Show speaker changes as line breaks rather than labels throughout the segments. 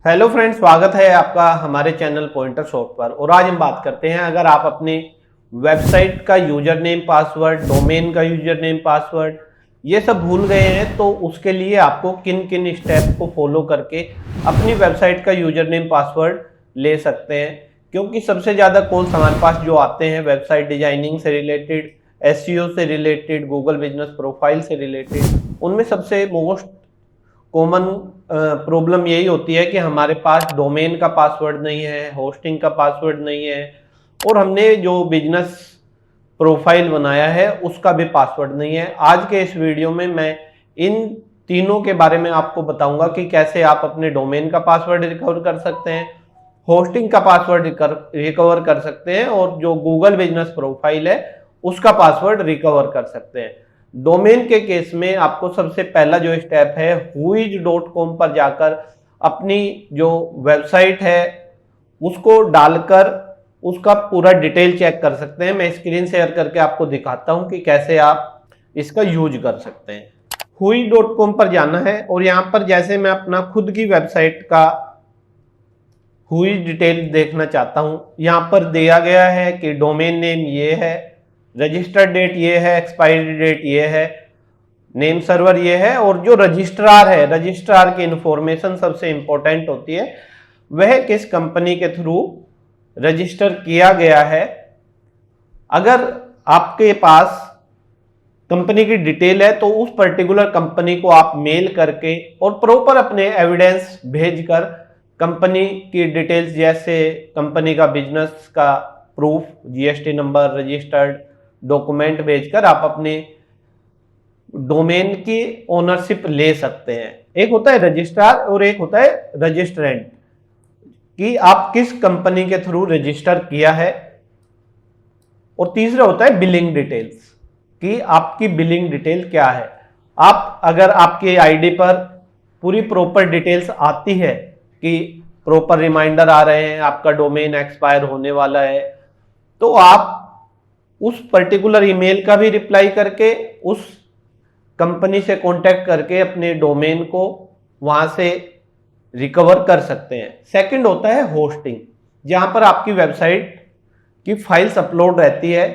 Hello friends, स्वागत है आपका हमारे चैनल पॉइंटर शॉप पर। और आज हम बात करते हैं, अगर आप अपनी वेबसाइट का यूजर नेम पासवर्ड, डोमेन का यूजर नेम पासवर्ड ये सब भूल गए हैं तो उसके लिए आपको किन किन स्टेप को फॉलो करके अपनी वेबसाइट का यूजर नेम पासवर्ड ले सकते हैं। क्योंकि सबसे ज़्यादा कॉल्स हमारे पास जो आते हैं वेबसाइट डिजाइनिंग से रिलेटेड, एसईओ से रिलेटेड, गूगल बिजनेस प्रोफाइल से रिलेटेड, उनमें सबसे मोस्ट कॉमन प्रॉब्लम यही होती है कि हमारे पास डोमेन का पासवर्ड नहीं है, होस्टिंग का पासवर्ड नहीं है, और हमने जो बिजनेस प्रोफाइल बनाया है उसका भी पासवर्ड नहीं है। आज के इस वीडियो में मैं इन तीनों के बारे में आपको बताऊंगा कि कैसे आप अपने डोमेन का पासवर्ड रिकवर कर सकते हैं, होस्टिंग का पासवर्ड रिकवर कर सकते हैं, और जो गूगल बिजनेस प्रोफाइल है उसका पासवर्ड रिकवर कर सकते हैं। डोमेन के केस में आपको सबसे पहला जो स्टेप है whois.com पर जाकर अपनी जो वेबसाइट है उसको डालकर उसका पूरा डिटेल चेक कर सकते हैं। मैं स्क्रीन शेयर करके आपको दिखाता हूं कि कैसे आप इसका यूज कर सकते हैं। whois.com पर जाना है और यहां पर जैसे मैं अपना खुद की वेबसाइट का हुई डिटेल देखना चाहता हूं, यहां पर दिया गया है कि डोमेन नेम ये है, रजिस्टर्ड डेट ये है, एक्सपायरी डेट ये है, नेम सर्वर ये है, और जो रजिस्ट्रार है, रजिस्ट्रार की इंफॉर्मेशन सबसे इंपॉर्टेंट होती है, वह किस कंपनी के थ्रू रजिस्टर किया गया है। अगर आपके पास कंपनी की डिटेल है तो उस पर्टिकुलर कंपनी को आप मेल करके और प्रॉपर अपने एविडेंस भेजकर कंपनी की डिटेल्स जैसे कंपनी का बिजनेस का proof, GST number, registered document भेजकर आप अपने डोमेन की ओनरशिप ले सकते हैं। एक होता है रजिस्ट्रार और एक होता है रजिस्ट्रेंट, कि आप किस कंपनी के थ्रू रजिस्टर किया है, और तीसरा होता है बिलिंग डिटेल्स, कि आपकी बिलिंग डिटेल क्या है। आप अगर आपके आईडी पर पूरी प्रॉपर डिटेल्स आती है कि प्रॉपर रिमाइंडर आ रहे हैं, आपका डोमेन एक्सपायर होने वाला है, तो आप उस पर्टिकुलर ईमेल का भी रिप्लाई करके उस कंपनी से कांटेक्ट करके अपने डोमेन को वहां से रिकवर कर सकते हैं। सेकंड होता है होस्टिंग, जहां पर आपकी वेबसाइट की फाइल्स अपलोड रहती है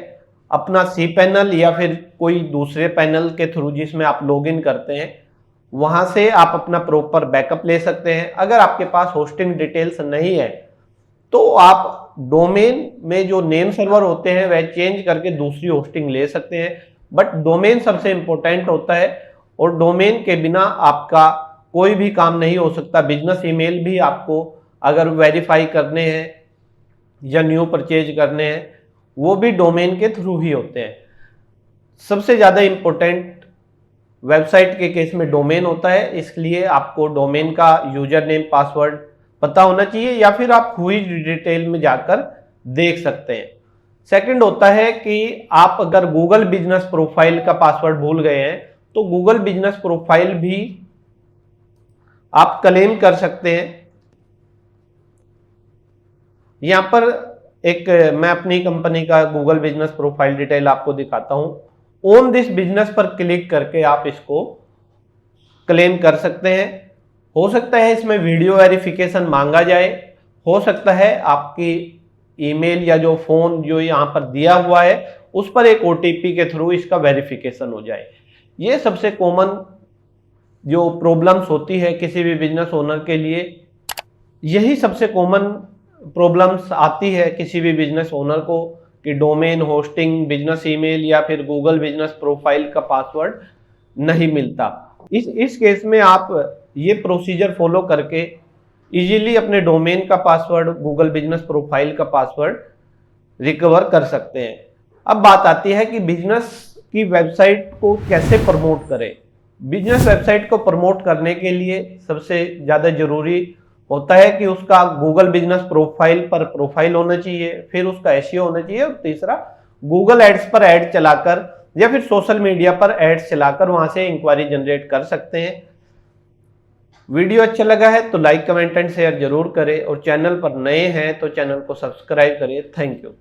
अपना सी पैनल या फिर कोई दूसरे पैनल के थ्रू जिसमें आप लॉगिन करते हैं, वहां से आप अपना प्रॉपर बैकअप ले सकते हैं। अगर आपके पास होस्टिंग डिटेल्स नहीं है तो आप डोमेन में जो नेम सर्वर होते हैं वह चेंज करके दूसरी होस्टिंग ले सकते हैं, बट डोमेन सबसे इंपॉर्टेंट होता है, और डोमेन के बिना आपका कोई भी काम नहीं हो सकता। बिजनेस ईमेल भी आपको अगर वेरीफाई करने हैं या न्यू परचेज करने हैं वो भी डोमेन के थ्रू ही होते हैं। सबसे ज़्यादा इंपॉर्टेंट वेबसाइट के केस में डोमेन होता है, इसलिए आपको डोमेन का यूजर नेम पासवर्ड पता होना चाहिए, या फिर आप हुई डिटेल में जाकर देख सकते हैं। सेकंड होता है कि आप अगर गूगल बिजनेस प्रोफाइल का पासवर्ड भूल गए हैं तो गूगल बिजनेस प्रोफाइल भी आप क्लेम कर सकते हैं। यहां पर एक मैं अपनी कंपनी का गूगल बिजनेस प्रोफाइल डिटेल आपको दिखाता हूं। ऑन दिस बिजनेस पर क्लिक करके आप इसको क्लेम कर सकते हैं। हो सकता है इसमें वीडियो वेरिफिकेशन मांगा जाए, हो सकता है आपकी ईमेल या जो फोन जो यहाँ पर दिया हुआ है उस पर एक ओटीपी के थ्रू इसका वेरिफिकेशन हो जाए। ये सबसे कॉमन जो प्रॉब्लम्स होती है किसी भी बिजनेस ओनर के लिए, यही सबसे कॉमन प्रॉब्लम्स आती है किसी भी बिजनेस ओनर को, कि डोमेन, होस्टिंग, बिजनेस ईमेल या फिर गूगल बिजनेस प्रोफाइल का पासवर्ड नहीं मिलता। इस केस में आप ये प्रोसीजर फॉलो करके इजीली अपने डोमेन का पासवर्ड, गूगल बिजनेस प्रोफाइल का पासवर्ड रिकवर कर सकते हैं। अब बात आती है कि बिजनेस की वेबसाइट को कैसे प्रमोट करें। बिजनेस वेबसाइट को प्रमोट करने के लिए सबसे ज़्यादा जरूरी होता है कि उसका गूगल बिजनेस प्रोफाइल पर प्रोफाइल होना चाहिए, फिर उसका एसईओ होना चाहिए, और तीसरा गूगल एड्स पर ऐड चलाकर या फिर सोशल मीडिया पर एड्स चलाकर वहां से इंक्वायरी जनरेट कर सकते हैं। वीडियो अच्छा लगा है तो लाइक, कमेंट एंड शेयर जरूर करें, और चैनल पर नए हैं तो चैनल को सब्सक्राइब करें। Thank you.